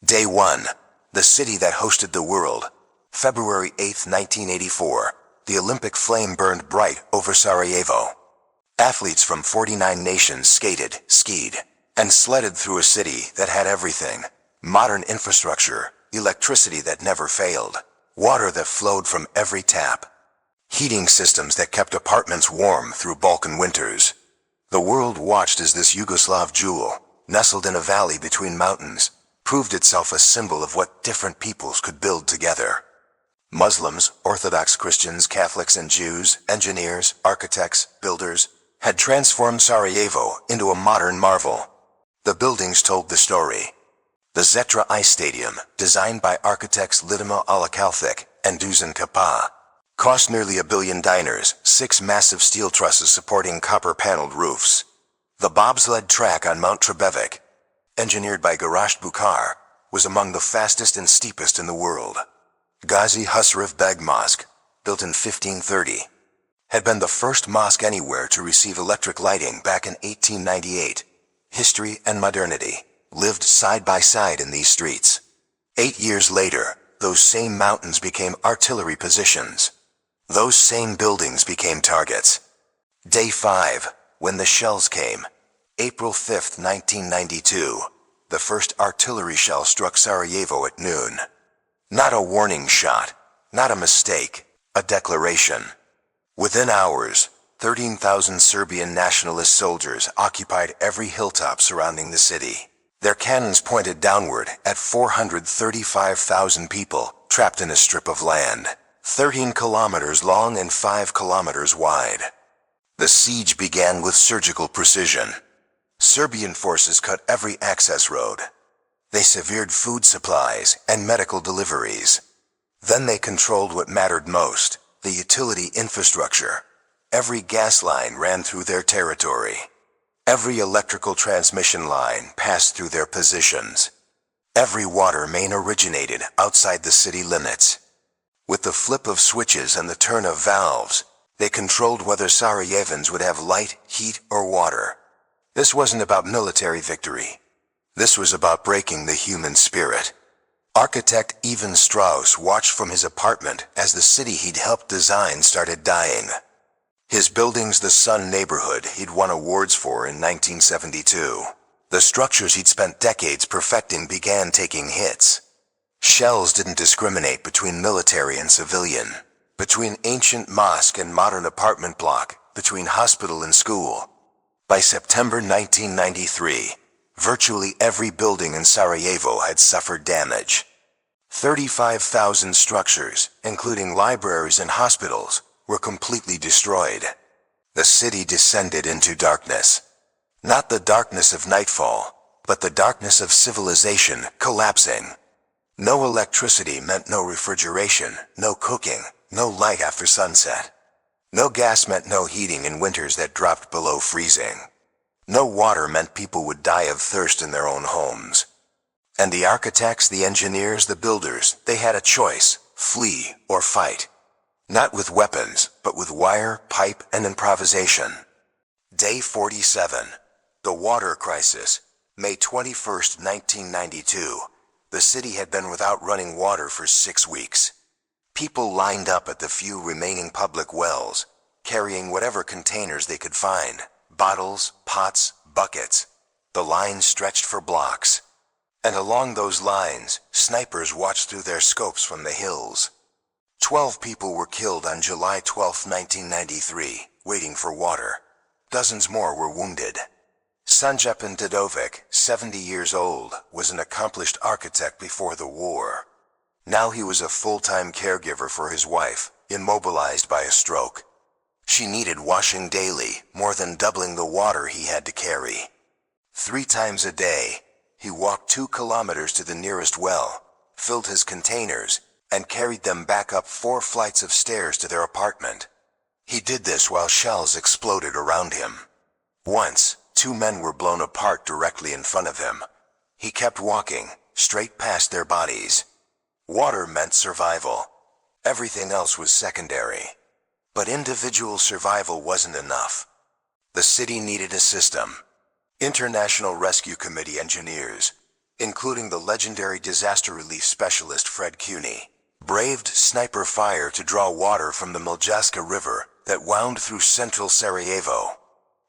Day 1. The city that hosted the world. February 8, 1984. The Olympic flame burned bright over Sarajevo. Athletes from 49 nations skated, skied, and sledded through a city that had everything. Modern infrastructure, electricity that never failed, water that flowed from every tap, heating systems that kept apartments warm through Balkan winters. The world watched as this Yugoslav jewel, nestled in a valley between mountains, proved itself a symbol of what different peoples could build together. Muslims, Orthodox Christians, Catholics and Jews, engineers, architects, builders, had transformed Sarajevo into a modern marvel. The buildings told the story. The Zetra Ice Stadium, designed by architects Lidima Alakalthik and Dusan Kapa, cost nearly $1 billion, 6 massive steel trusses supporting copper-paneled roofs. The bobsled track on Mount Trebevic, engineered by Garasht Bukhar, was among the fastest and steepest in the world. Ghazi Husrev Beg Mosque, built in 1530, had been the first mosque anywhere to receive electric lighting back in 1898. History and modernity lived side by side in these streets. 8 years later, those same mountains became artillery positions. Those same buildings became targets. Day 5, when the shells came. April 5, 1992, the first artillery shell struck Sarajevo at noon. Not a warning shot, not a mistake, a declaration. Within hours, 13,000 Serbian nationalist soldiers occupied every hilltop surrounding the city. Their cannons pointed downward at 435,000 people trapped in a strip of land, 13 kilometers long and 5 kilometers wide. The siege began with surgical precision. Serbian forces cut every access road. They severed food supplies and medical deliveries. Then they controlled what mattered most, the utility infrastructure. Every gas line ran through their territory. Every electrical transmission line passed through their positions. Every water main originated outside the city limits. With the flip of switches and the turn of valves, they controlled whether Sarajevans would have light, heat, or water. This wasn't about military victory. This was about breaking the human spirit. Architect Ivan Strauss watched from his apartment as the city he'd helped design started dying. His buildings, the Sun neighborhood he'd won awards for in 1972. The structures he'd spent decades perfecting began taking hits. Shells didn't discriminate between military and civilian, between ancient mosque and modern apartment block, between hospital and school. By September 1993, virtually every building in Sarajevo had suffered damage. 35,000 structures, including libraries and hospitals, were completely destroyed. The city descended into darkness. Not the darkness of nightfall, but the darkness of civilization collapsing. No electricity meant no refrigeration, no cooking, no light after sunset. No gas meant no heating in winters that dropped below freezing. No water meant people would die of thirst in their own homes. And the architects, the engineers, the builders, they had a choice: flee or fight. Not with weapons, but with wire, pipe, and improvisation. Day 47. The water crisis. May 21, 1992. The city had been without running water for 6 weeks. People lined up at the few remaining public wells, carrying whatever containers they could find. Bottles, pots, buckets. The line stretched for blocks. And along those lines, snipers watched through their scopes from the hills. 12 people were killed on July 12, 1993, waiting for water. Dozens more were wounded. Sanjepan Dadovic, 70 years old, was an accomplished architect before the war. Now he was a full-time caregiver for his wife, immobilized by a stroke. She needed washing daily, more than doubling the water he had to carry. 3 times a day, he walked 2 kilometers to the nearest well, filled his containers, and carried them back up 4 flights of stairs to their apartment. He did this while shells exploded around him. Once, 2 men were blown apart directly in front of him. He kept walking, straight past their bodies. Water meant survival. Everything else was secondary. But individual survival wasn't enough. The city needed a system. International Rescue Committee engineers, including the legendary disaster relief specialist Fred Cuny, braved sniper fire to draw water from the Miljaska River that wound through central Sarajevo.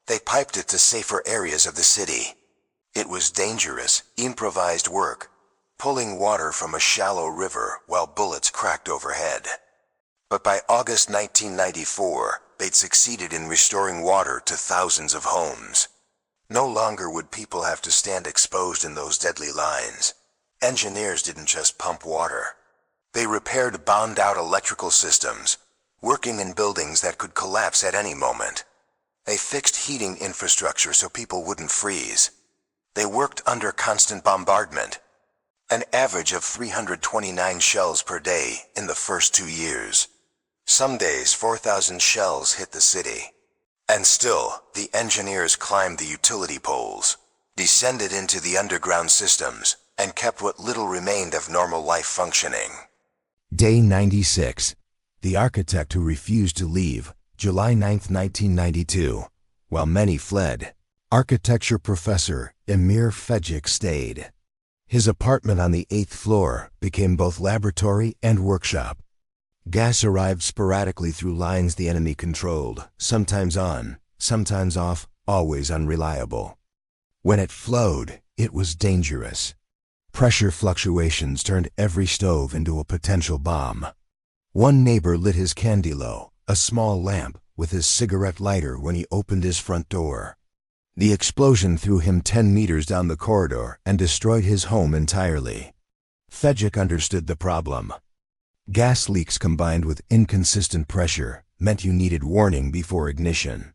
They piped it to safer areas of the city. It was dangerous, improvised work, pulling water from a shallow river while bullets cracked overhead. But by August 1994, they'd succeeded in restoring water to thousands of homes. No longer would people have to stand exposed in those deadly lines. Engineers didn't just pump water. They repaired bombed-out electrical systems, working in buildings that could collapse at any moment. They fixed heating infrastructure so people wouldn't freeze. They worked under constant bombardment, an average of 329 shells per day in the first 2 years. Some days 4,000 shells hit the city. And still, the engineers climbed the utility poles, descended into the underground systems, and kept what little remained of normal life functioning. Day 96. The architect who refused to leave, July 9, 1992. While many fled, architecture professor Emir Fadil stayed. His apartment on the 8th floor became both laboratory and workshop. Gas arrived sporadically through lines the enemy controlled, sometimes on, sometimes off, always unreliable. When it flowed, it was dangerous. Pressure fluctuations turned every stove into a potential bomb. One neighbor lit his candilo, a small lamp, with his cigarette lighter when he opened his front door. The explosion threw him 10 meters down the corridor and destroyed his home entirely. Fadil understood the problem. Gas leaks combined with inconsistent pressure meant you needed warning before ignition.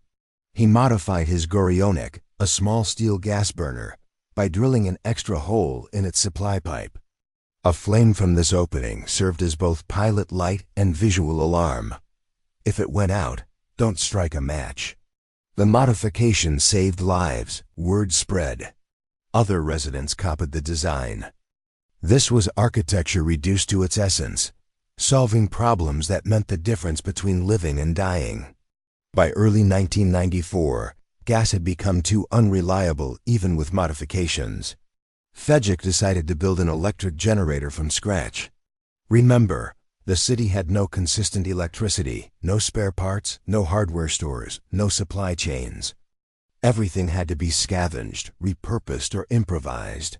He modified his Gorionik, a small steel gas burner, by drilling an extra hole in its supply pipe. A flame from this opening served as both pilot light and visual alarm. If it went out, don't strike a match. The modification saved lives, word spread. Other residents copied the design. This was architecture reduced to its essence, solving problems that meant the difference between living and dying. By early 1994, gas had become too unreliable even with modifications. Fadil decided to build an electric generator from scratch. Remember, the city had no consistent electricity, no spare parts, no hardware stores, no supply chains. Everything had to be scavenged, repurposed, or improvised.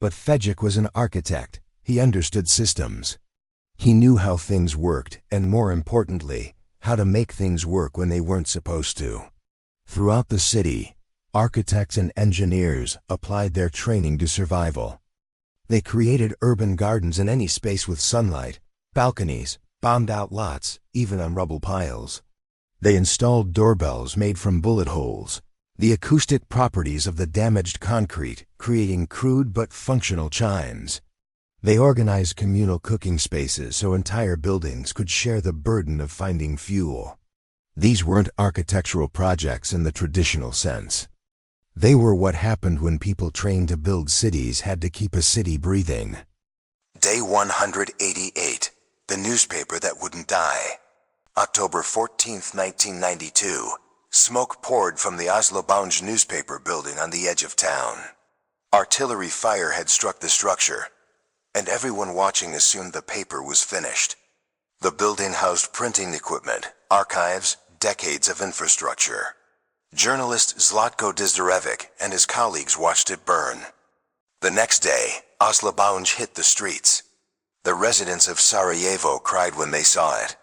But Fadil was an architect. He understood systems. He knew how things worked, and more importantly, how to make things work when they weren't supposed to. Throughout the city, architects and engineers applied their training to survival. They created urban gardens in any space with sunlight, balconies, bombed-out lots, even on rubble piles. They installed doorbells made from bullet holes, the acoustic properties of the damaged concrete, creating crude but functional chimes. They organized communal cooking spaces so entire buildings could share the burden of finding fuel. These weren't architectural projects in the traditional sense. They were what happened when people trained to build cities had to keep a city breathing. Day 188. The newspaper that wouldn't die. October 14, 1992. Smoke poured from the Oslo Bounge newspaper building on the edge of town. Artillery fire had struck the structure, and everyone watching assumed the paper was finished. The building housed printing equipment, archives, decades of infrastructure. Journalist Zlatko Dizdarevic and his colleagues watched it burn. The next day, Oslo Bounge hit the streets. The residents of Sarajevo cried when they saw it.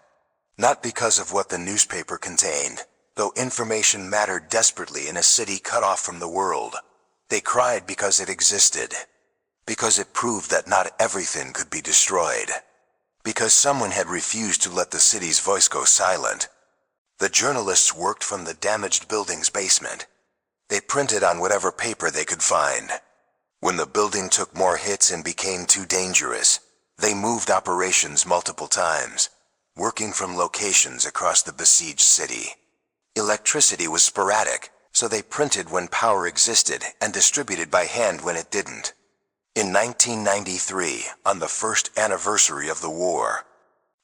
Not because of what the newspaper contained, though information mattered desperately in a city cut off from the world. They cried because it existed. Because it proved that not everything could be destroyed. Because someone had refused to let the city's voice go silent. The journalists worked from the damaged building's basement. They printed on whatever paper they could find. When the building took more hits and became too dangerous, they moved operations multiple times, working from locations across the besieged city. Electricity was sporadic, so they printed when power existed and distributed by hand when it didn't. In 1993, on the first anniversary of the war,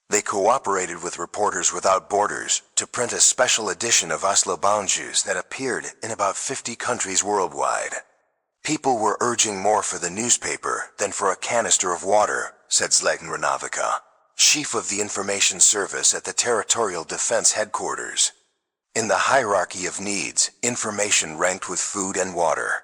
they cooperated with Reporters Without Borders to print a special edition of Oslo Bounges that appeared in about 50 countries worldwide. People were urging more for the newspaper than for a canister of water, said Zlatan Ranovica, chief of the information service at the Territorial Defense Headquarters. In the hierarchy of needs, information ranked with food and water.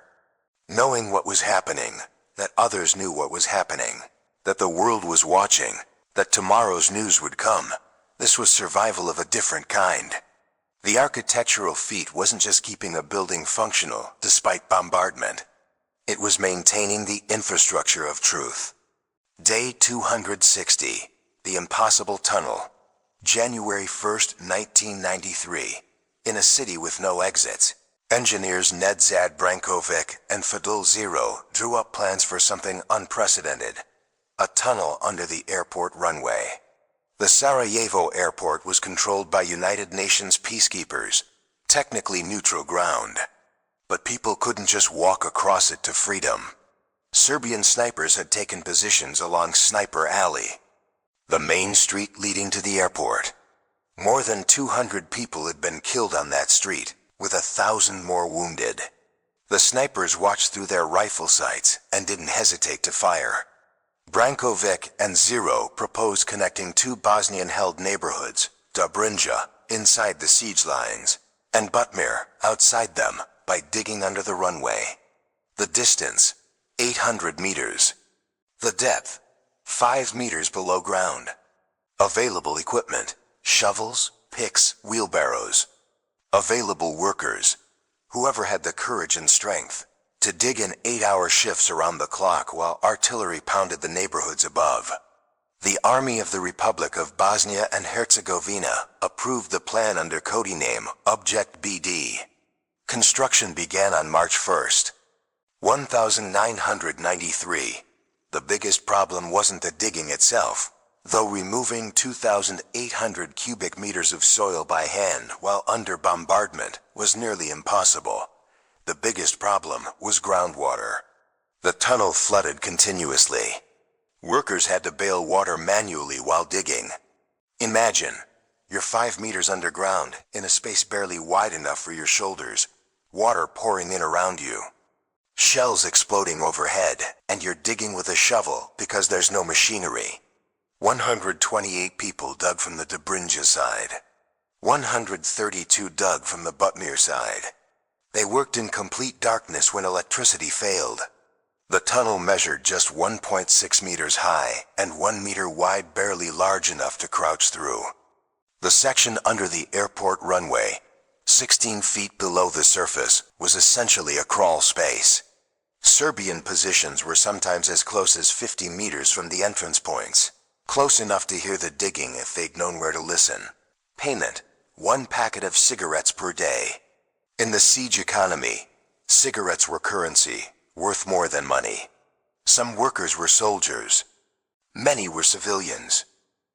Knowing what was happening, that others knew what was happening, that the world was watching, that tomorrow's news would come, this was survival of a different kind. The architectural feat wasn't just keeping a building functional despite bombardment. It was maintaining the infrastructure of truth. Day 260, the impossible tunnel. January 1st, 1993. In a city with no exits, engineers Nedžad, Branković, and Fadil drew up plans for something unprecedented. A tunnel under the airport runway. The Sarajevo airport was controlled by United Nations peacekeepers, technically neutral ground. But people couldn't just walk across it to freedom. Serbian snipers had taken positions along Sniper Alley, the main street leading to the airport. More than 200 people had been killed on that street, with 1,000 more wounded. The snipers watched through their rifle sights and didn't hesitate to fire. Branković and Šero proposed connecting two Bosnian-held neighborhoods, Dobrinja, inside the siege lines, and Butmir, outside them, by digging under the runway. The distance, 800 meters. The depth, 5 meters below ground. Available equipment, shovels, picks, wheelbarrows. Available workers, whoever had the courage and strength, to dig in 8-hour shifts around the clock while artillery pounded the neighborhoods above. The Army of the Republic of Bosnia and Herzegovina approved the plan under code name Object BD. Construction began on March 1st. 1993. The biggest problem wasn't the digging itself, though removing 2,800 cubic meters of soil by hand while under bombardment was nearly impossible. The biggest problem was groundwater. The tunnel flooded continuously. Workers had to bail water manually while digging. Imagine, you're 5 meters underground, in a space barely wide enough for your shoulders, water pouring in around you. Shells exploding overhead, and you're digging with a shovel because there's no machinery. 128 people dug from the Dobrinja side. 132 dug from the Butmir side. They worked in complete darkness when electricity failed. The tunnel measured just 1.6 meters high and 1 meter wide, barely large enough to crouch through. The section under the airport runway, 16 feet below the surface, was essentially a crawl space. Serbian positions were sometimes as close as 50 meters from the entrance points, close enough to hear the digging if they'd known where to listen. Payment, 1 packet of cigarettes per day. In the siege economy, cigarettes were currency, worth more than money. Some workers were soldiers. Many were civilians.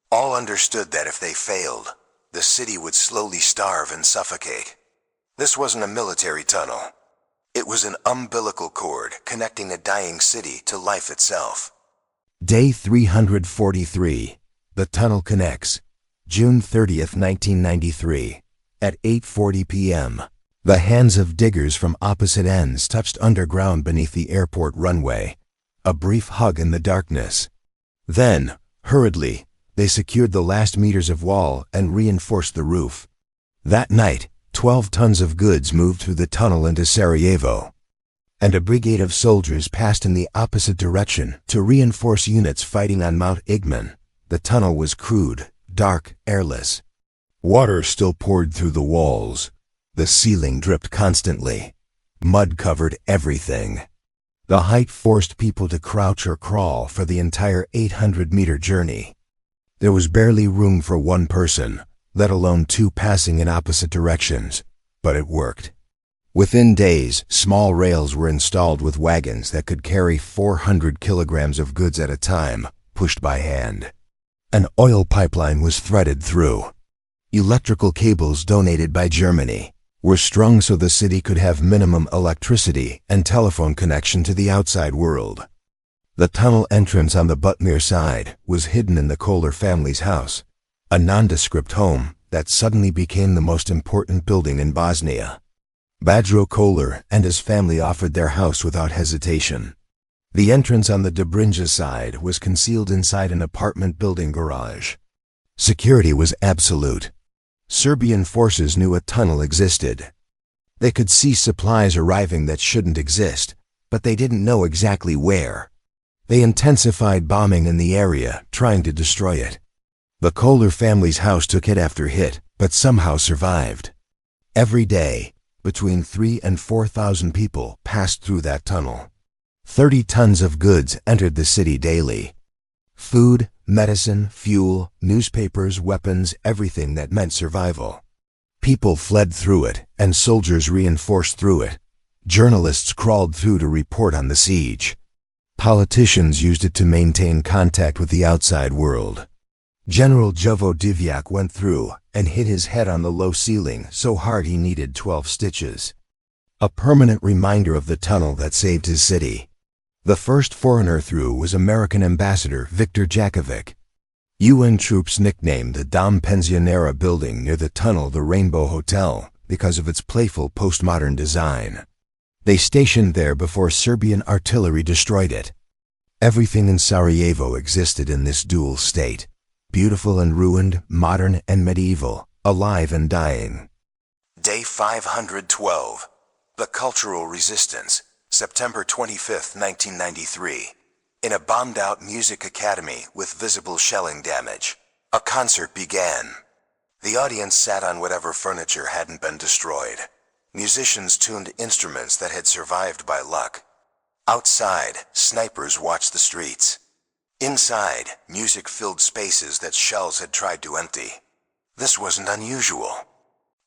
All understood that if they failed, the city would slowly starve and suffocate. This wasn't a military tunnel. It was an umbilical cord connecting a dying city to life itself. Day 343. The tunnel connects. June 30th, 1993. At 8:40 p.m. The hands of diggers from opposite ends touched underground beneath the airport runway. A brief hug in the darkness. Then, hurriedly, they secured the last meters of wall and reinforced the roof. That night, 12 tons of goods moved through the tunnel into Sarajevo. And a brigade of soldiers passed in the opposite direction to reinforce units fighting on Mount Igman. The tunnel was crude, dark, airless. Water still poured through the walls. The ceiling dripped constantly. Mud covered everything. The height forced people to crouch or crawl for the entire 800-meter journey. There was barely room for one person, let alone 2 passing in opposite directions, but it worked. Within days, small rails were installed with wagons that could carry 400 kilograms of goods at a time, pushed by hand. An oil pipeline was threaded through. Electrical cables donated by Germany were strung so the city could have minimum electricity and telephone connection to the outside world. The tunnel entrance on the Butmir side was hidden in the Kohler family's house, a nondescript home that suddenly became the most important building in Bosnia. Badro Kolar and his family offered their house without hesitation. The entrance on the Dobrinja side was concealed inside an apartment building garage. Security was absolute. Serbian forces knew a tunnel existed. They could see supplies arriving that shouldn't exist, but they didn't know exactly where. They intensified bombing in the area, trying to destroy it. The Kolar family's house took hit after hit, but somehow survived. Every day, between 3,000 and 4,000 people passed through that tunnel. 30 tons of goods entered the city daily. Food, medicine, fuel, newspapers, weapons, everything that meant survival. People fled through it, and soldiers reinforced through it. Journalists crawled through to report on the siege. Politicians used it to maintain contact with the outside world. General Jovo Divjak went through and hit his head on the low ceiling so hard he needed 12 stitches. A permanent reminder of the tunnel that saved his city. The first foreigner through was American Ambassador Viktor Jakovic. UN troops nicknamed the Dom Pensionera building near the tunnel the Rainbow Hotel because of its playful postmodern design. They stationed there before Serbian artillery destroyed it. Everything in Sarajevo existed in this dual state. Beautiful and ruined, modern and medieval, alive and dying. Day 512. The Cultural Resistance, September 25, 1993. In a bombed-out music academy with visible shelling damage, a concert began. The audience sat on whatever furniture hadn't been destroyed. Musicians tuned instruments that had survived by luck. Outside, snipers watched the streets. Inside, music filled spaces that shells had tried to empty. This wasn't unusual.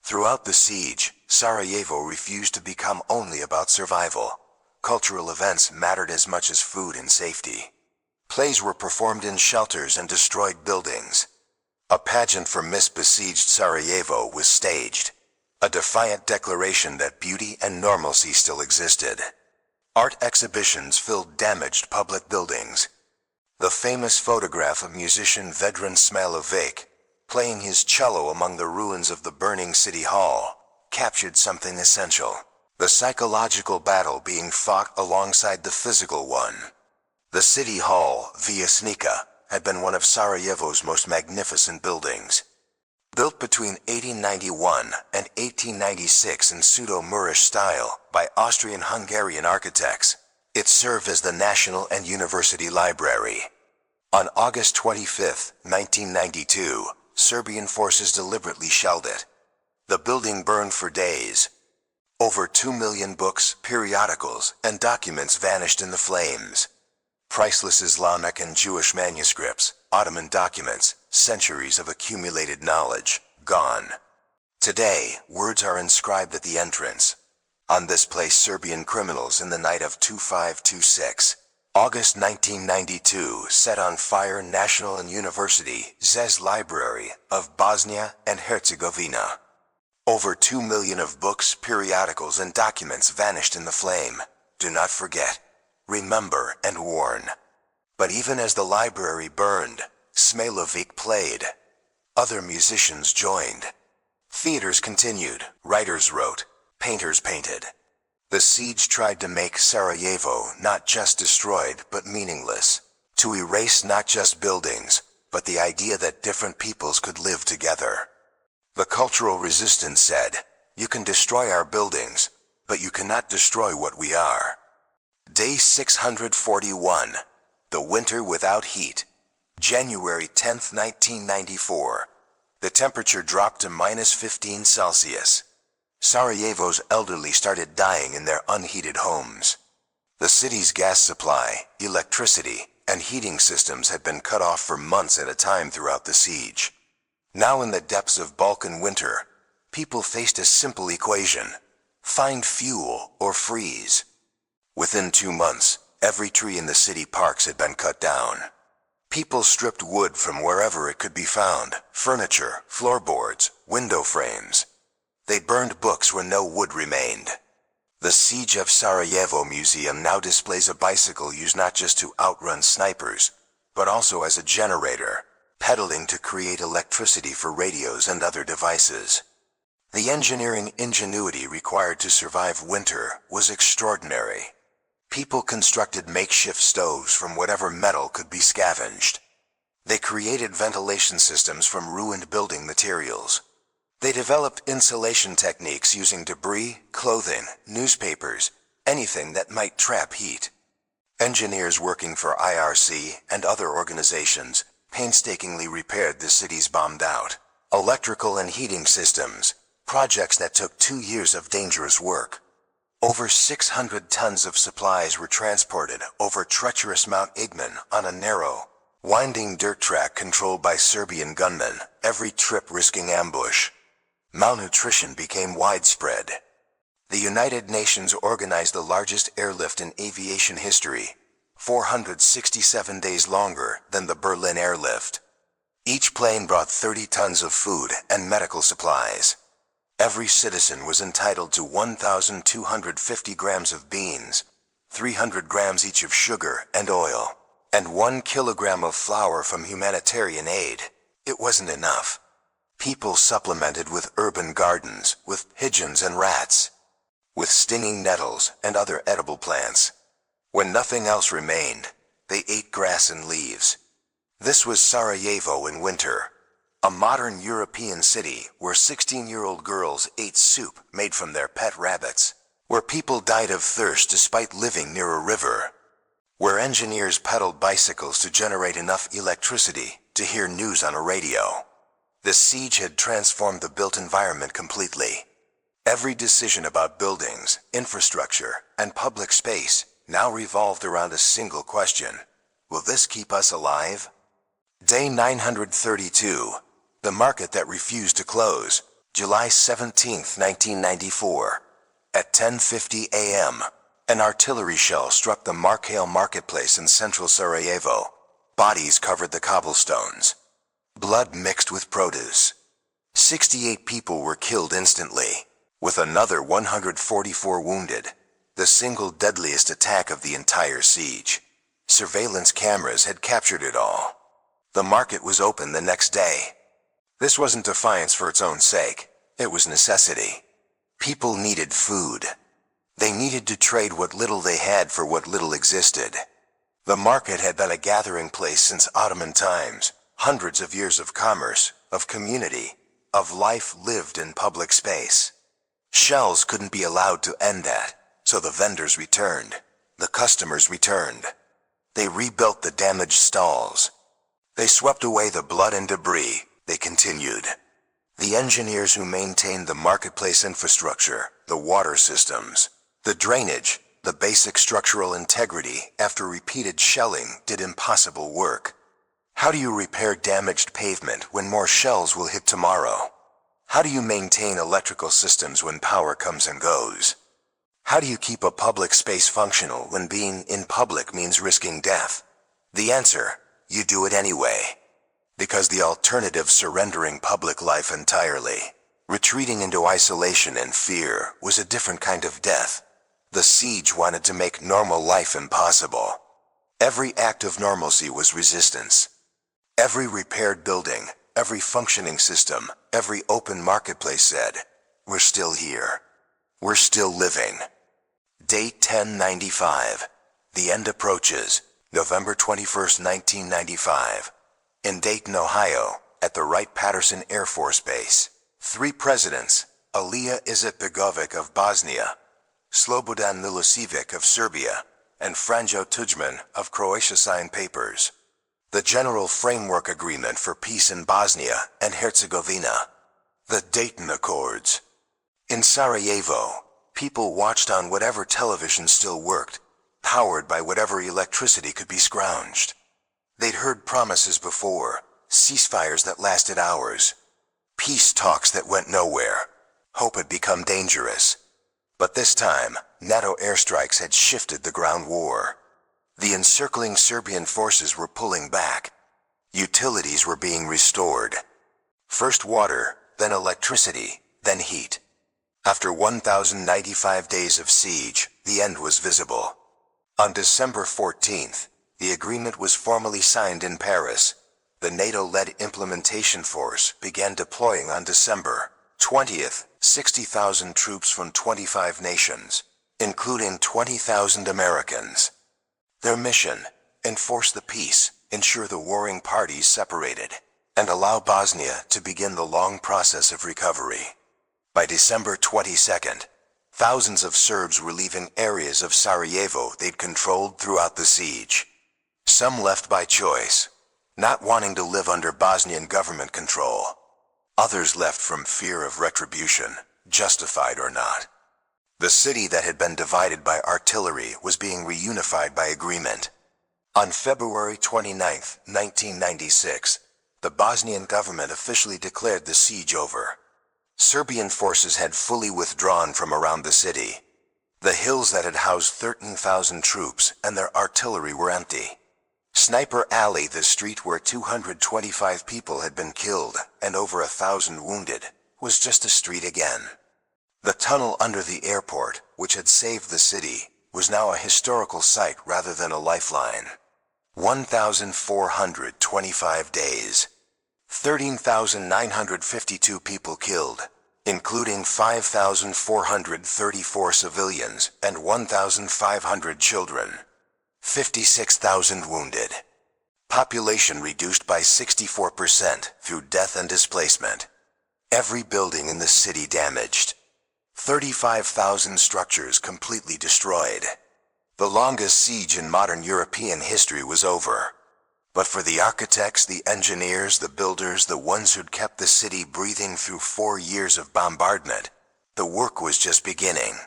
Throughout the siege, Sarajevo refused to become only about survival. Cultural events mattered as much as food and safety. Plays were performed in shelters and destroyed buildings. A pageant for Miss Besieged Sarajevo was staged, a defiant declaration that beauty and normalcy still existed. Art exhibitions filled damaged public buildings. The famous photograph of musician Vedran Smilovic, playing his cello among the ruins of the burning city hall, captured something essential. The psychological battle being fought alongside the physical one. The city hall, Vijećnica, had been one of Sarajevo's most magnificent buildings. Built between 1891 and 1896 in pseudo-Moorish style by Austrian-Hungarian architects, it served as the National and University Library. On August 25, 1992, Serbian forces deliberately shelled it. The building burned for days. Over 2 million books, periodicals, and documents vanished in the flames. Priceless Islamic and Jewish manuscripts, Ottoman documents, centuries of accumulated knowledge, gone. Today, words are inscribed at the entrance. On this place Serbian criminals in the night of 2526, August 1992, set on fire National and University Zez Library of Bosnia and Herzegovina. Over 2 million of books, periodicals, and documents vanished in the flame. Do not forget, remember, and warn. But even as the library burned, Smilovic played. Other musicians joined. Theaters continued, writers wrote, painters painted. The siege tried to make Sarajevo not just destroyed but meaningless, to erase not just buildings, but the idea that different peoples could live together. The cultural resistance said, you can destroy our buildings, but you cannot destroy what we are. Day 641. The Winter Without Heat. January 10, 1994. The temperature dropped to -15 Celsius. Sarajevo's elderly started dying in their unheated homes. The city's gas supply, electricity, and heating systems had been cut off for months at a time throughout the siege. Now in the depths of Balkan winter, people faced a simple equation: find fuel or freeze. Within 2 months, every tree in the city parks had been cut down. People stripped wood from wherever it could be found: furniture, floorboards, window frames. They burned books where no wood remained. The Siege of Sarajevo Museum now displays a bicycle used not just to outrun snipers, but also as a generator, pedaling to create electricity for radios and other devices. The engineering ingenuity required to survive winter was extraordinary. People constructed makeshift stoves from whatever metal could be scavenged. They created ventilation systems from ruined building materials. They developed insulation techniques using debris, clothing, newspapers, anything that might trap heat. Engineers working for IRC and other organizations painstakingly repaired the cities bombed out. Electrical and heating systems, projects that took 2 years of dangerous work. Over 600 tons of supplies were transported over treacherous Mount Igman on a narrow, winding dirt track controlled by Serbian gunmen, every trip risking ambush. Malnutrition became widespread. The United Nations organized the largest airlift in aviation history, 467 days longer than the Berlin airlift. Each plane brought 30 tons of food and medical supplies. Every citizen was entitled to 1,250 grams of beans, 300 grams each of sugar and oil, and 1 kilogram of flour from humanitarian aid. It wasn't enough. People supplemented with urban gardens, with pigeons and rats, with stinging nettles and other edible plants. When nothing else remained, they ate grass and leaves. This was Sarajevo in winter, a modern European city where 16-year-old girls ate soup made from their pet rabbits, where people died of thirst despite living near a river, where engineers pedaled bicycles to generate enough electricity to hear news on a radio. The siege had transformed the built environment completely. Every decision about buildings, infrastructure, and public space now revolved around a single question: will this keep us alive? Day 932, the market that refused to close, July 17, 1994. At 10:50 a.m., an artillery shell struck the Markhale marketplace in central Sarajevo. Bodies covered the cobblestones. Blood mixed with produce. 68 people were killed instantly, with another 144 wounded, the single deadliest attack of the entire siege. Surveillance cameras had captured it all. The market was open the next day. This wasn't defiance for its own sake. It was necessity. People needed food. They needed to trade what little they had for what little existed. The market had been a gathering place since Ottoman times. Hundreds of years of commerce, of community, of life lived in public space. Shells couldn't be allowed to end that, so the vendors returned. The customers returned. They rebuilt the damaged stalls. They swept away the blood and debris. They continued. The engineers who maintained the marketplace infrastructure, the water systems, the drainage, the basic structural integrity after repeated shelling did impossible work. How do you repair damaged pavement when more shells will hit tomorrow? How do you maintain electrical systems when power comes and goes? How do you keep a public space functional when being in public means risking death? The answer: you do it anyway. Because the alternative, surrendering public life entirely, retreating into isolation and fear, was a different kind of death. The siege wanted to make normal life impossible. Every act of normalcy was resistance. Every repaired building, every functioning system, every open marketplace said, "We're still here. We're still living." Date 1095. The end approaches, November 21, 1995. In Dayton, Ohio, at the Wright-Patterson Air Force Base, 3 presidents, Alija Izetbegovic of Bosnia, Slobodan Milosevic of Serbia, and Franjo Tudjman of Croatia signed papers. The General Framework Agreement for Peace in Bosnia and Herzegovina, the Dayton Accords. In Sarajevo, people watched on whatever television still worked, powered by whatever electricity could be scrounged. They'd heard promises before, ceasefires that lasted hours, peace talks that went nowhere. Hope had become dangerous. But this time, NATO airstrikes had shifted the ground war. The encircling Serbian forces were pulling back. Utilities were being restored. First water, then electricity, then heat. After 1,095 days of siege, the end was visible. On December 14th, the agreement was formally signed in Paris. The NATO-led implementation force began deploying on December 20th, 60,000 troops from 25 nations, including 20,000 Americans. Their mission: enforce the peace, ensure the warring parties separated, and allow Bosnia to begin the long process of recovery. By December 22nd, thousands of Serbs were leaving areas of Sarajevo they'd controlled throughout the siege. Some left by choice, not wanting to live under Bosnian government control. Others left from fear of retribution, justified or not. The city that had been divided by artillery was being reunified by agreement. On February 29, 1996, the Bosnian government officially declared the siege over. Serbian forces had fully withdrawn from around the city. The hills that had housed 13,000 troops and their artillery were empty. Sniper Alley, the street where 225 people had been killed and over 1,000 wounded, was just a street again. The tunnel under the airport, which had saved the city, was now a historical site rather than a lifeline. 1,425 days. 13,952 people killed, including 5,434 civilians and 1,500 children. 56,000 wounded. Population reduced by 64% through death and displacement. Every building in the city damaged. 35,000 structures completely destroyed. The longest siege in modern European history was over. But for the architects, the engineers, the builders, the ones who'd kept the city breathing through 4 years of bombardment, the work was just beginning.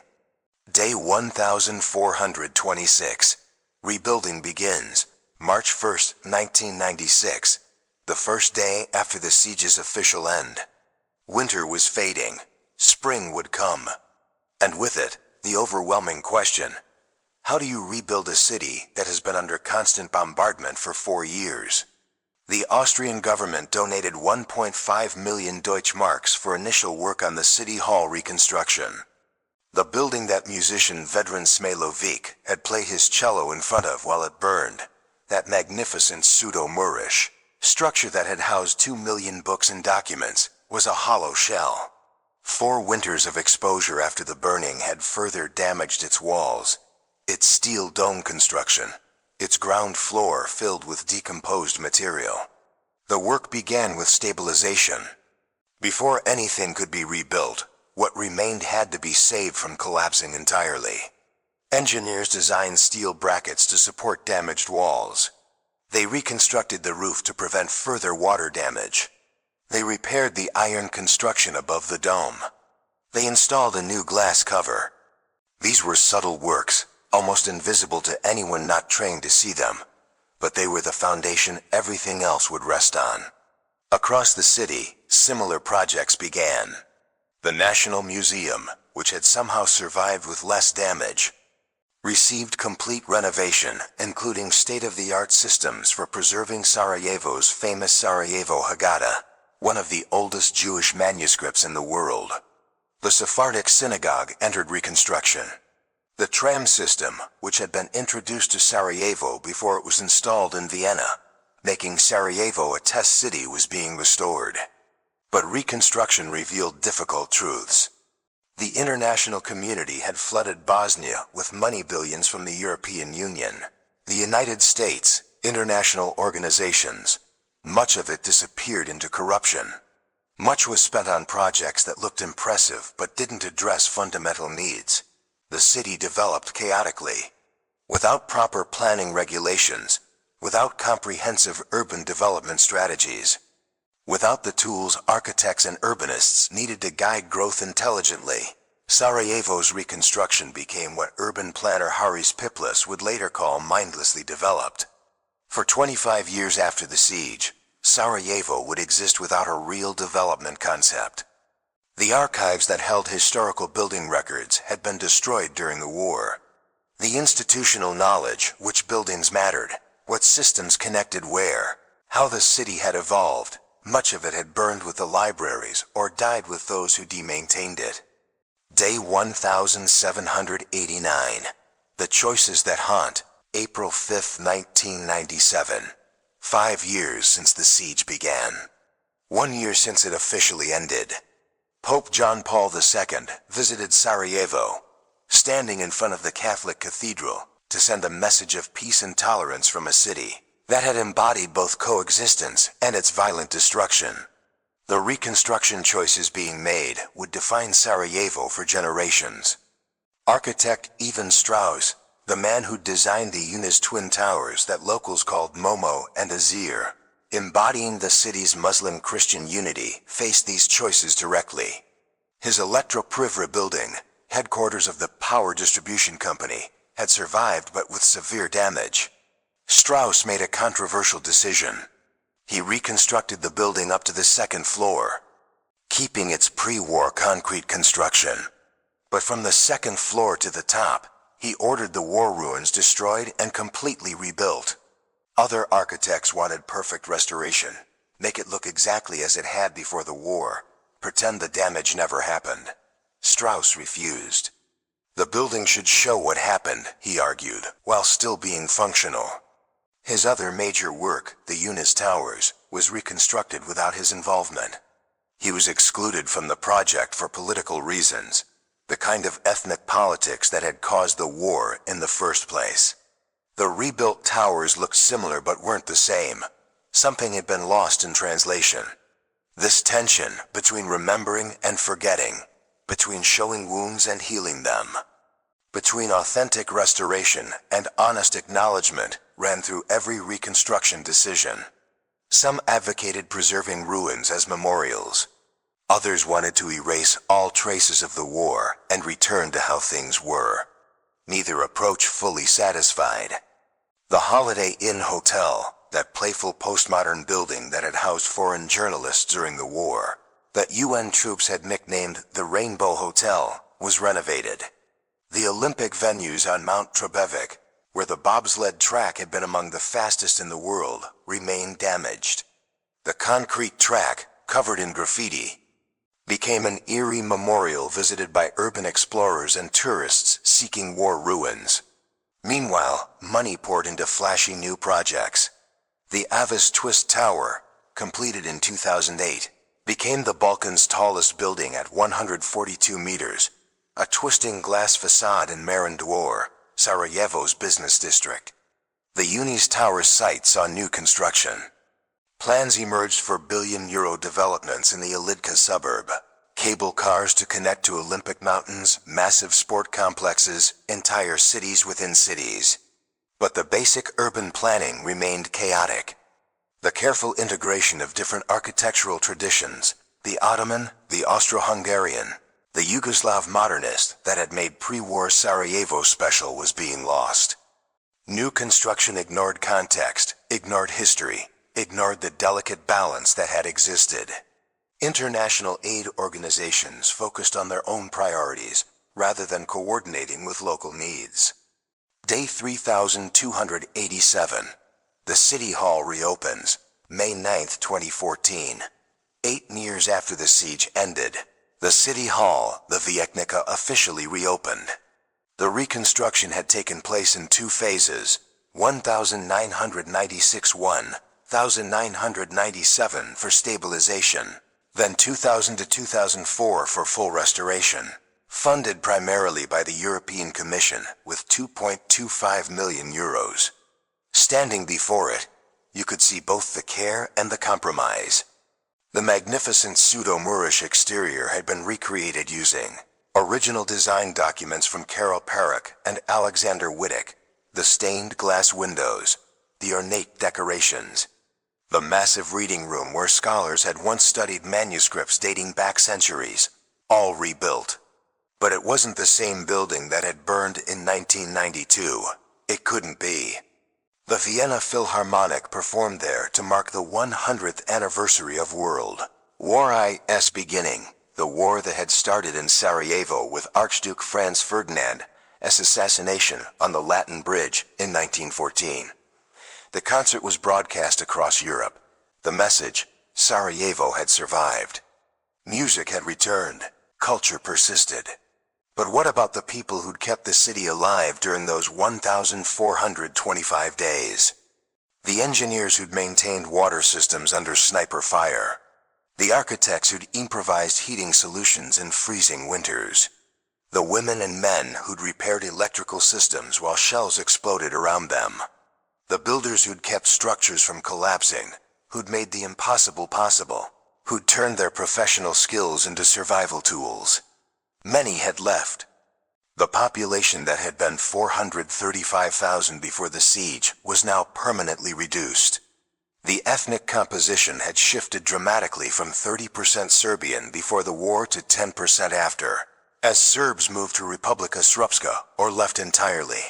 Day 1426. Rebuilding begins, March 1st, 1996, the first day after the siege's official end. Winter was fading. Spring would come. And with it, the overwhelming question: how do you rebuild a city that has been under constant bombardment for 4 years? The Austrian government donated 1.5 million Deutschmarks for initial work on the City Hall reconstruction. The building that musician Vedran Smilovic had played his cello in front of while it burned, that magnificent pseudo-Moorish structure that had housed 2 million books and documents, was a hollow shell. 4 winters of exposure after the burning had further damaged its walls, its steel dome construction, its ground floor filled with decomposed material. The work began with stabilization. Before anything could be rebuilt, what remained had to be saved from collapsing entirely. Engineers designed steel brackets to support damaged walls. They reconstructed the roof to prevent further water damage. They repaired the iron construction above the dome. They installed a new glass cover. These were subtle works, almost invisible to anyone not trained to see them, but they were the foundation everything else would rest on. Across the city, similar projects began. The National Museum, which had somehow survived with less damage, received complete renovation, including state-of-the-art systems for preserving Sarajevo's famous Sarajevo Haggadah, one of the oldest Jewish manuscripts in the world. The Sephardic synagogue entered reconstruction. The tram system, which had been introduced to Sarajevo before it was installed in Vienna, making Sarajevo a test city, was being restored. But reconstruction revealed difficult truths. The international community had flooded Bosnia with money billions from the European Union, the United States, international organizations. Much of it disappeared into corruption. Much was spent on projects that looked impressive but didn't address fundamental needs. The city developed chaotically, without proper planning regulations, without comprehensive urban development strategies, without the tools architects and urbanists needed to guide growth intelligently. Sarajevo's reconstruction became what urban planner Haris Piplis would later call mindlessly developed. For 25 years after the siege, Sarajevo would exist without a real development concept. The archives that held historical building records had been destroyed during the war. The institutional knowledge, which buildings mattered, what systems connected where, how the city had evolved, much of it had burned with the libraries or died with those who maintained it. Day 1789. The choices that haunt. April 5, 1997. 5 years since the siege began. 1 year since it officially ended. Pope John Paul II visited Sarajevo, standing in front of the Catholic cathedral to send a message of peace and tolerance from a city that had embodied both coexistence and its violent destruction. The reconstruction choices being made would define Sarajevo for generations. Architect Ivan Strauss, the man who designed the UNIS twin towers that locals called Momo and Azir, embodying the city's Muslim-Christian unity, faced these choices directly. His Elektroprivra building, headquarters of the power distribution company, had survived but with severe damage. Strauss made a controversial decision. He reconstructed the building up to the second floor, keeping its pre-war concrete construction. But from the second floor to the top, he ordered the war ruins destroyed and completely rebuilt. Other architects wanted perfect restoration, make it look exactly as it had before the war, pretend the damage never happened. Strauss refused. The building should show what happened, he argued, while still being functional. His other major work, the UNIS Towers, was reconstructed without his involvement. He was excluded from the project for political reasons, the kind of ethnic politics that had caused the war in the first place. The rebuilt towers looked similar but weren't the same. Something had been lost in translation. This tension between remembering and forgetting, between showing wounds and healing them, between authentic restoration and honest acknowledgement ran through every reconstruction decision. Some advocated preserving ruins as memorials. Others wanted to erase all traces of the war and return to how things were. Neither approach fully satisfied. The Holiday Inn Hotel, that playful postmodern building that had housed foreign journalists during the war, that UN troops had nicknamed the Rainbow Hotel, was renovated. The Olympic venues on Mount Trebevic, where the bobsled track had been among the fastest in the world, remained damaged. The concrete track, covered in graffiti, became an eerie memorial visited by urban explorers and tourists seeking war ruins. Meanwhile, money poured into flashy new projects. The Avis Twist Tower, completed in 2008, became the Balkans' tallest building at 142 meters, a twisting glass facade in Marin Dvor, Sarajevo's business district. The UNIS Tower site saw new construction. Plans emerged for billion-euro developments in the Ilidka suburb. Cable cars to connect to Olympic mountains, massive sport complexes, entire cities within cities. But the basic urban planning remained chaotic. The careful integration of different architectural traditions, the Ottoman, the Austro-Hungarian, the Yugoslav modernist that had made pre-war Sarajevo special, was being lost. New construction ignored context, ignored history, ignored the delicate balance that had existed. International aid organizations focused on their own priorities rather than coordinating with local needs. Day 3287. The City Hall reopens, May 9, 2014. 8 years after the siege ended, the City Hall, the Vijećnica, officially reopened. The reconstruction had taken place in 2 phases, 1996-1997 for stabilization, then 2000 to 2004 for full restoration, funded primarily by the European Commission with 2.25 million euros. Standing before it, you could see both the care and the compromise. The magnificent pseudo-Moorish exterior had been recreated using original design documents from Karel Parik and Alexander Wittek, the stained glass windows, the ornate decorations, the massive reading room where scholars had once studied manuscripts dating back centuries, all rebuilt. But it wasn't the same building that had burned in 1992. It couldn't be. The Vienna Philharmonic performed there to mark the 100th anniversary of World War I's beginning, the war that had started in Sarajevo with Archduke Franz Ferdinand's assassination on the Latin Bridge in 1914. The concert was broadcast across Europe. The message, Sarajevo had survived. Music had returned. Culture persisted. But what about the people who'd kept the city alive during those 1,425 days? The engineers who'd maintained water systems under sniper fire. The architects who'd improvised heating solutions in freezing winters. The women and men who'd repaired electrical systems while shells exploded around them. The builders who'd kept structures from collapsing, who'd made the impossible possible, who'd turned their professional skills into survival tools. Many had left. The population that had been 435,000 before the siege was now permanently reduced. The ethnic composition had shifted dramatically from 30% Serbian before the war to 10% after, as Serbs moved to Republika Srpska or left entirely.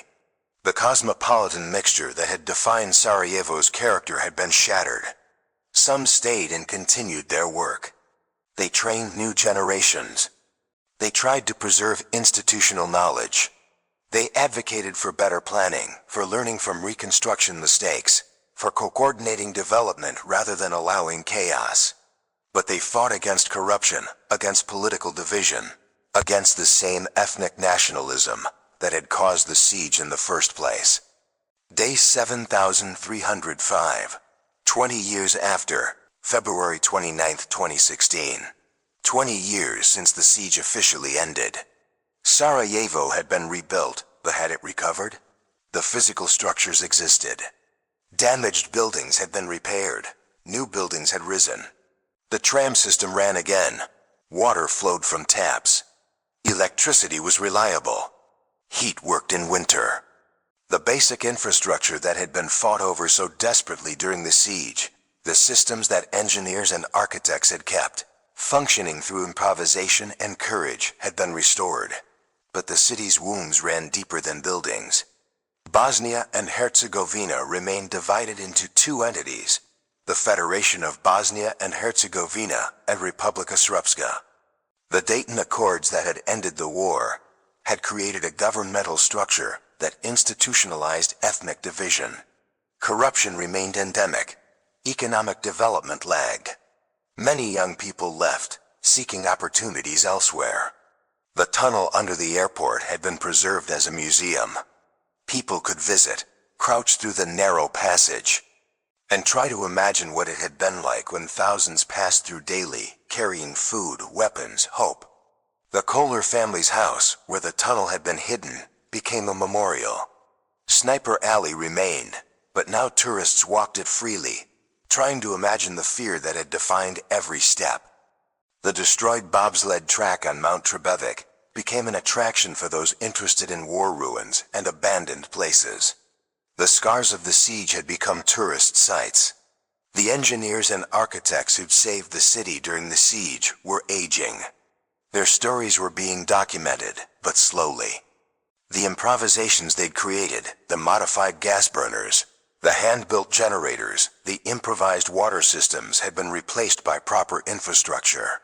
The cosmopolitan mixture that had defined Sarajevo's character had been shattered. Some stayed and continued their work. They trained new generations. They tried to preserve institutional knowledge. They advocated for better planning, for learning from reconstruction mistakes, for coordinating development rather than allowing chaos. But they fought against corruption, against political division, against the same ethnic nationalism that had caused the siege in the first place. Day 7305, 20 years after, February 29, 2016. 20 years since the siege officially ended. Sarajevo had been rebuilt, but had it recovered? The physical structures existed. Damaged buildings had been repaired. New buildings had risen. The tram system ran again. Water flowed from taps. Electricity was reliable. Heat worked in winter. The basic infrastructure that had been fought over so desperately during the siege, the systems that engineers and architects had kept, functioning through improvisation and courage, had been restored. But the city's wounds ran deeper than buildings. Bosnia and Herzegovina remained divided into two entities, the Federation of Bosnia and Herzegovina and Republika Srpska. The Dayton Accords that had ended the war had created a governmental structure that institutionalized ethnic division. Corruption remained endemic. Economic development lagged. Many young people left, seeking opportunities elsewhere. The tunnel under the airport had been preserved as a museum. People could visit, crouch through the narrow passage, and try to imagine what it had been like when thousands passed through daily, carrying food, weapons, hope. The Kohler family's house, where the tunnel had been hidden, became a memorial. Sniper Alley remained, but now tourists walked it freely, trying to imagine the fear that had defined every step. The destroyed bobsled track on Mount Trebević became an attraction for those interested in war ruins and abandoned places. The scars of the siege had become tourist sites. The engineers and architects who'd saved the city during the siege were aging. Their stories were being documented, but slowly. The improvisations they'd created, the modified gas burners, the hand-built generators, the improvised water systems had been replaced by proper infrastructure.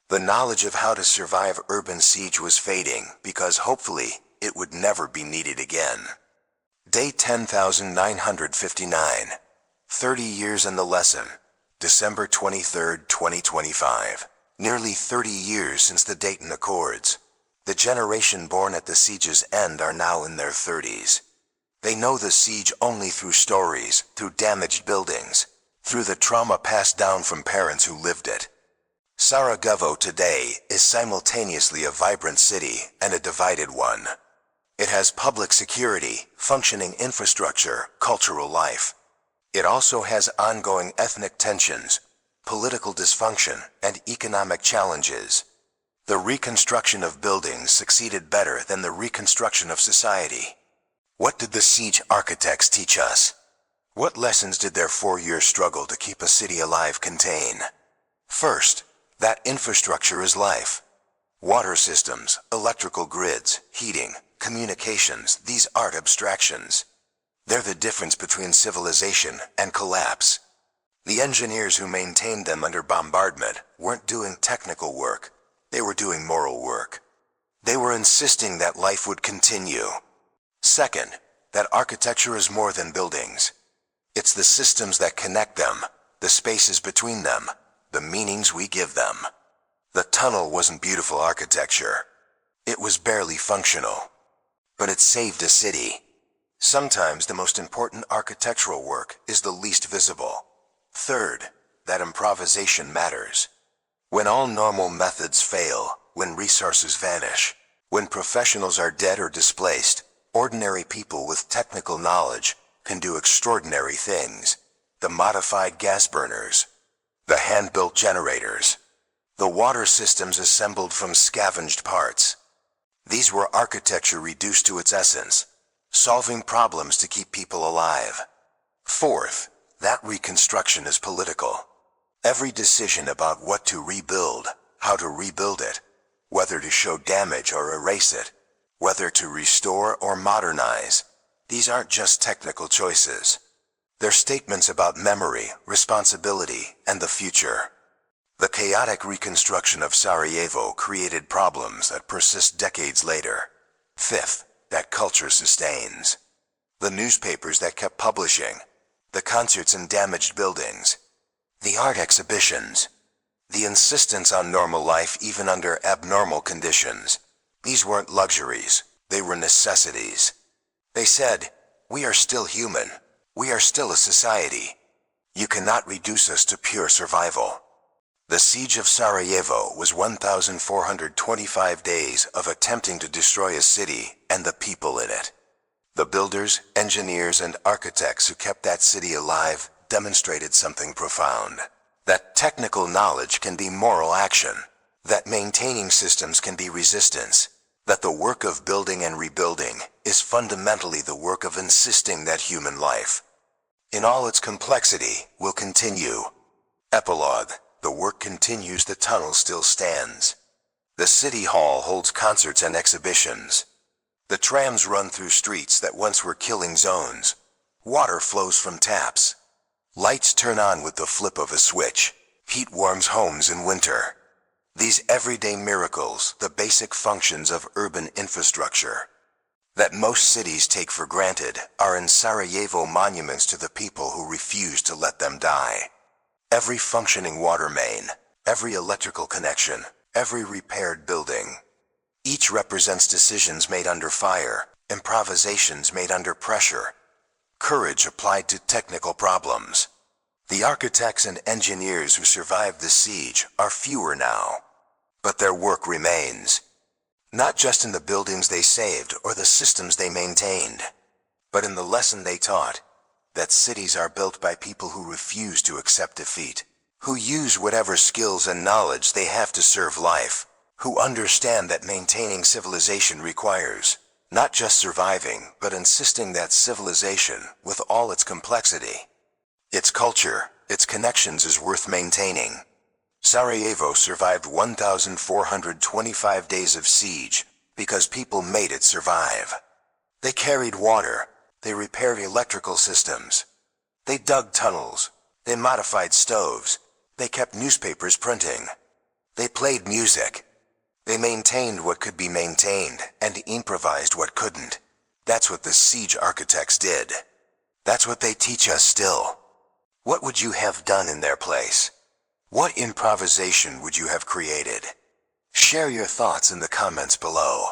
The knowledge of how to survive urban siege was fading because hopefully it would never be needed again. Day 10,959. 30 years in the lesson. December 23, 2025. Nearly 30 years since the Dayton Accords. The generation born at the siege's end are now in their 30s. They know the siege only through stories, through damaged buildings, through the trauma passed down from parents who lived it. Sarajevo today is simultaneously a vibrant city and a divided one. It has public security, functioning infrastructure, cultural life. It also has ongoing ethnic tensions, political dysfunction, and economic challenges. The reconstruction of buildings succeeded better than the reconstruction of society. What did the siege architects teach us? What lessons did their 4-year struggle to keep a city alive contain? First, that infrastructure is life. Water systems, electrical grids, heating, communications, these aren't abstractions. They're the difference between civilization and collapse. The engineers who maintained them under bombardment weren't doing technical work. They were doing moral work. They were insisting that life would continue. Second, that architecture is more than buildings. It's the systems that connect them, the spaces between them, the meanings we give them. The tunnel wasn't beautiful architecture. It was barely functional. But it saved a city. Sometimes the most important architectural work is the least visible. Third, that improvisation matters. When all normal methods fail, when resources vanish, when professionals are dead or displaced, ordinary people with technical knowledge can do extraordinary things. The modified gas burners, the hand-built generators, the water systems assembled from scavenged parts. These were architecture reduced to its essence, solving problems to keep people alive. Fourth, that reconstruction is political. Every decision about what to rebuild, how to rebuild it, whether to show damage or erase it, whether to restore or modernize, these aren't just technical choices. They're statements about memory, responsibility, and the future. The chaotic reconstruction of Sarajevo created problems that persist decades later. Fifth, that culture sustains. The newspapers that kept publishing, the concerts in damaged buildings, the art exhibitions, the insistence on normal life even under abnormal conditions. These weren't luxuries, they were necessities. They said, we are still human, we are still a society. You cannot reduce us to pure survival. The siege of Sarajevo was 1,425 days of attempting to destroy a city and the people in it. The builders, engineers, and architects who kept that city alive demonstrated something profound. That technical knowledge can be moral action. That maintaining systems can be resistance. That the work of building and rebuilding is fundamentally the work of insisting that human life, in all its complexity, will continue. Epilogue. The work continues, the tunnel still stands. The city hall holds concerts and exhibitions. The trams run through streets that once were killing zones. Water flows from taps. Lights turn on with the flip of a switch. Heat warms homes in winter. These everyday miracles, the basic functions of urban infrastructure that most cities take for granted, are in Sarajevo monuments to the people who refuse to let them die. Every functioning water main, every electrical connection, every repaired building. Each represents decisions made under fire, improvisations made under pressure, courage applied to technical problems. The architects and engineers who survived the siege are fewer now, but their work remains. Not just in the buildings they saved or the systems they maintained, but in the lesson they taught, that cities are built by people who refuse to accept defeat, who use whatever skills and knowledge they have to serve life, who understand that maintaining civilization requires not just surviving, but insisting that civilization, with all its complexity, its culture, its connections, is worth maintaining. Sarajevo survived 1,425 days of siege because people made it survive. They carried water, they repaired electrical systems, they dug tunnels, they modified stoves, they kept newspapers printing, they played music, they maintained what could be maintained and improvised what couldn't. That's what the siege architects did. That's what they teach us still. What would you have done in their place? What improvisation would you have created? Share your thoughts in the comments below.